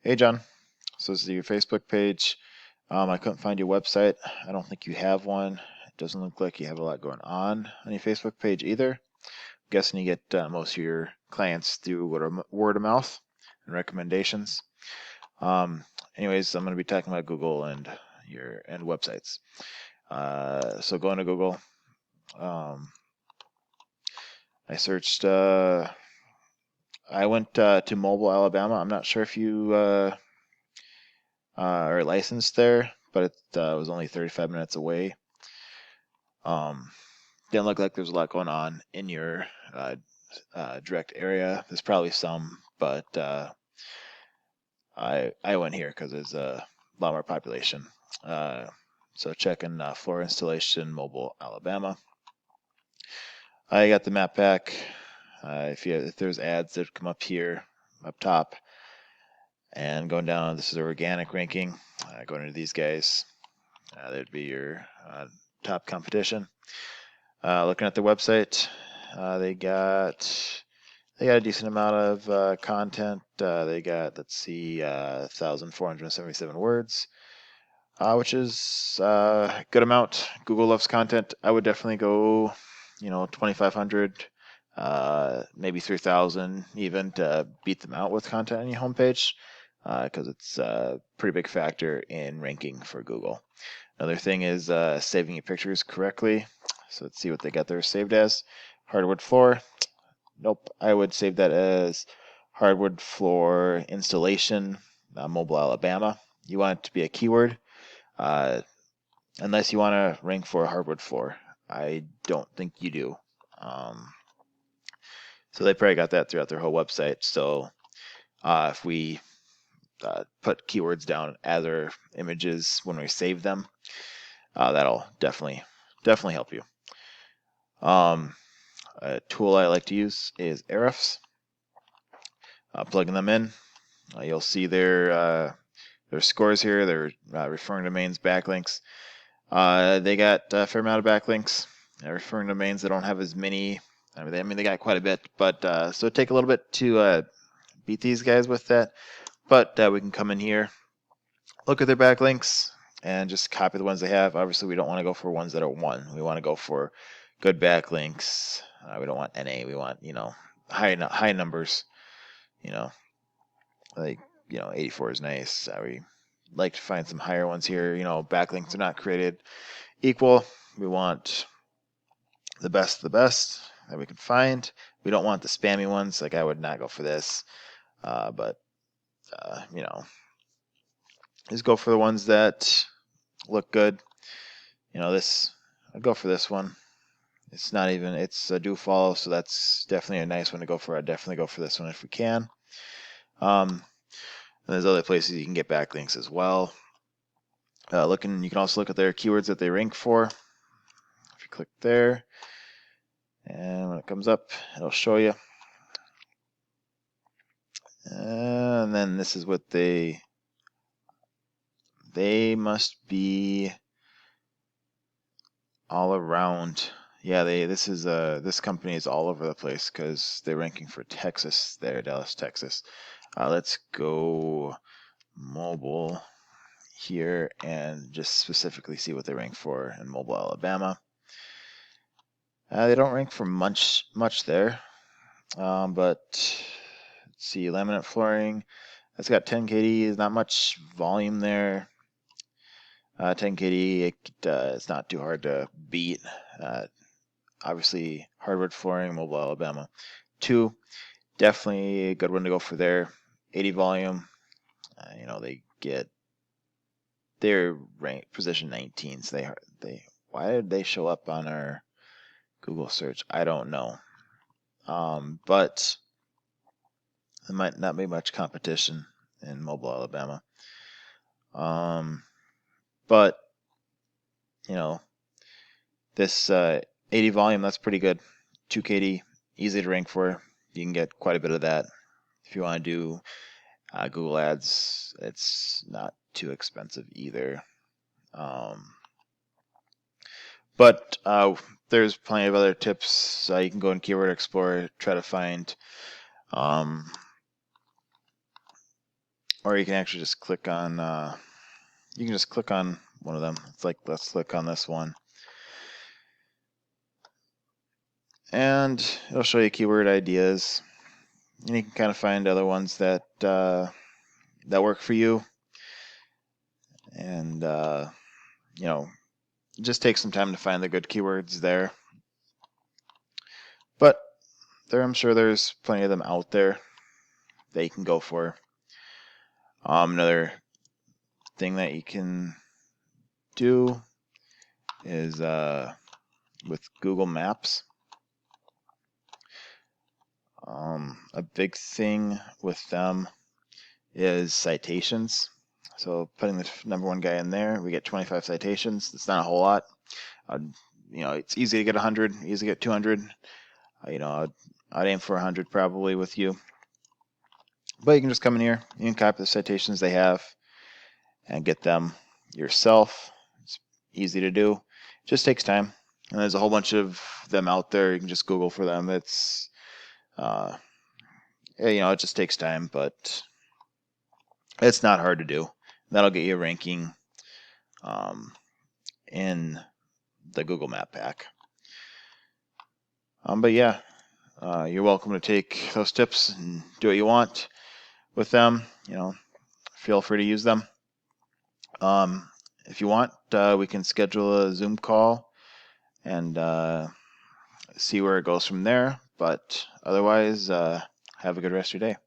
Hey John, so this is your Facebook page. I couldn't find your website. I don't think you have one. It doesn't look like you have a lot going on your Facebook page either. I'm guessing you get most of your clients through word of mouth and recommendations. Um, Anyways, I'm going to be talking about Google and websites. So going to Google, I searched. I went to Mobile, Alabama. I'm not sure if you are licensed there, but it was only 35 minutes away. Didn't look like there's a lot going on in your direct area. There's probably some, but I went here because there's a lot more population. So checking floor installation, Mobile, Alabama. I got the map back. If there's ads that come up here, up top, and going down, this is organic ranking. Going into these guys, that'd be your top competition. Looking at the website, they got a decent amount of content. They got, let's see, 1,477 words, which is a good amount. Google loves content. I would definitely go, 2,500, maybe 3,000 even to beat them out with content on your homepage, because it's a pretty big factor in ranking for Google. Another thing is saving your pictures correctly. So let's see what they got there saved as. Hardwood floor. Nope, I would save that as hardwood floor installation, Mobile, Alabama. You want it to be a keyword, unless you want to rank for a hardwood floor. I don't think you do. So they probably got that throughout their whole website. So if we put keywords down as our images when we save them, that'll definitely help you. A tool I like to use is Ahrefs. Plugging them in, you'll see their scores here. They're referring domains, backlinks. They got a fair amount of backlinks. Referring domains, they don't have as many. I mean, they got quite a bit, but so it'd take a little bit to beat these guys with that. But we can come in here, look at their backlinks, and just copy the ones they have. Obviously, we don't want to go for ones that are 1. We want to go for good backlinks. We don't want NA. We want high numbers. Like 84 is nice. We like to find some higher ones here. Backlinks are not created equal. We want the best of the best that we can find. We don't want the spammy ones. Like, I would not go for this. But just go for the ones that look good. I'd go for this one. It's a do follow, so that's definitely a nice one to go for. I'd definitely go for this one if we can. And there's other places you can get backlinks as well. You can also look at their keywords that they rank for. If you click there, and when it comes up, it'll show you. And then this is what they must be all around. Yeah, this company is all over the place because they're ranking for Texas there, Dallas, Texas. Let's go Mobile here and just specifically see what they rank for in Mobile, Alabama. They don't rank for much there, but let's see, laminate flooring. That's got 10 KD. Not much volume there. 10 KD. It's not too hard to beat. Obviously, hardwood flooring, Mobile, Alabama. 2, definitely a good one to go for there. 80 volume. They're ranked position 19. So why did they show up on our Google search? I don't know. But there might not be much competition in Mobile, Alabama. But this 80 volume, that's pretty good. 2 KD, easy to rank for. You can get quite a bit of that. If you want to do Google Ads, it's not too expensive either. But there's plenty of other tips. You can go in Keyword Explorer, try to find or you can actually just click on, you can just click on one of them. It's like, let's click on this one. And it'll show you keyword ideas. And you can kind of find other ones that that work for you. And, you know, just take some time to find the good keywords there. But I'm sure there's plenty of them out there that you can go for. Another thing that you can do is with Google Maps. A big thing with them is citations. So putting the #1 guy in there, we get 25 citations. It's not a whole lot. You know, it's easy to get 100, easy to get 200. You know, I'd aim for 100 probably with you. But you can just come in here, you can copy the citations they have and get them yourself. It's easy to do. It just takes time. And there's a whole bunch of them out there. You can just Google for them. It's, you know, it just takes time, but it's not hard to do. That'll get you ranking in the Google Map Pack. But yeah, you're welcome to take those tips and do what you want with them. You know, feel free to use them. If you want, we can schedule a Zoom call and see where it goes from there. But otherwise, have a good rest of your day.